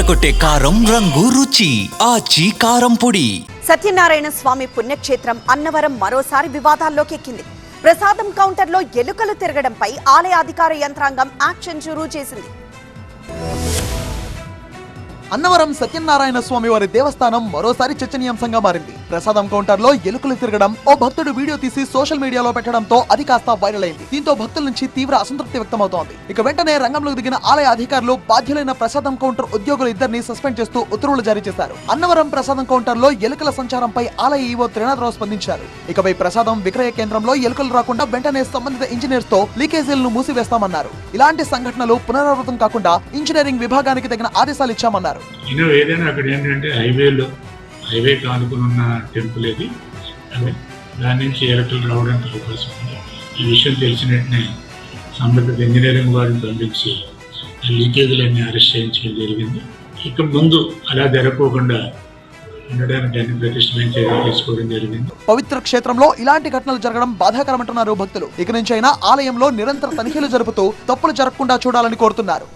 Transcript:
అదరకొట్టే కారం రంగు రుచి ఆచి కారం పొడి. సత్యనారాయణ స్వామి పుణ్యక్షేత్రం అన్నవరం మరోసారి వివాదాల్లోకి ఎక్కింది. ప్రసాదం కౌంటర్లో ఎలుకలు తిరగడంపై ఆలయ అధికార యంత్రాంగం యాక్షన్ షురూ చేసింది. అన్నవరం సత్యనారాయణ స్వామి వారి దేవస్థానం మరోసారి చర్చనీయాంశంగా మారింది. ప్రసాదం కౌంటర్ లో ఎలుకలు తిరగడం ఓ భక్తుడు వీడియో తీసి సోషల్ మీడియాలో పెట్టడంతో అది కాస్త వైరల్ అయింది. దీంతో భక్తుల నుంచి తీవ్ర అసంతృప్తి వ్యక్తమవుతోంది. ఇక వెంటనే రంగంలోకి దిగిన ఆలయ అధికారులు బాధ్యులైన ప్రసాదం కౌంటర్ ఉద్యోగులు ఇద్దరిని సస్పెండ్ చేస్తూ ఉత్తర్వులు జారీ చేశారు. అన్నవరం ప్రసాదం కౌంటర్ లో ఎలుకల సంచారంపై ఆలయ ఈవో త్రినాథరావు స్పందించారు. ఇకపై ప్రసాదం విక్రయ కేంద్రంలో ఎలుకలు రాకుండా వెంటనే సంబంధిత ఇంజనీర్స్ తో లీకేజీలను మూసివేస్తామన్నారు. ఇలాంటి సంఘటనలు పునరావృతం కాకుండా ఇంజనీరింగ్ విభాగానికి తగిన ఆదేశాలు ఇచ్చామన్నారు. ఏదైనా అక్కడ ఏంటంటే హైవే కానుకుని ఉన్న టెంపుల్ ఇది, దాని నుంచి ఎలక్ట్రికల్ రావడానికి అవకాశం ఉంది. ఈ విషయం తెలిసిన వెంటనే సంబంధిత ఇంజనీరింగ్ వారిని పంపించి లీకేజీలన్నీ అరెస్ట్ చేయించడం జరిగింది. ఇక ముందు అలా జరగకుండా ఉండడానికి అన్ని ప్రతిష్టమైన చర్యలు తీసుకోవడం జరిగింది. పవిత్ర క్షేత్రంలో ఇలాంటి ఘటనలు జరగడం బాధాకరమంటున్నారు భక్తులు. ఇక నుంచైనా ఆలయంలో నిరంతర తనిఖీలు జరుపుతూ తప్పులు జరగకుండా చూడాలని కోరుతున్నారు.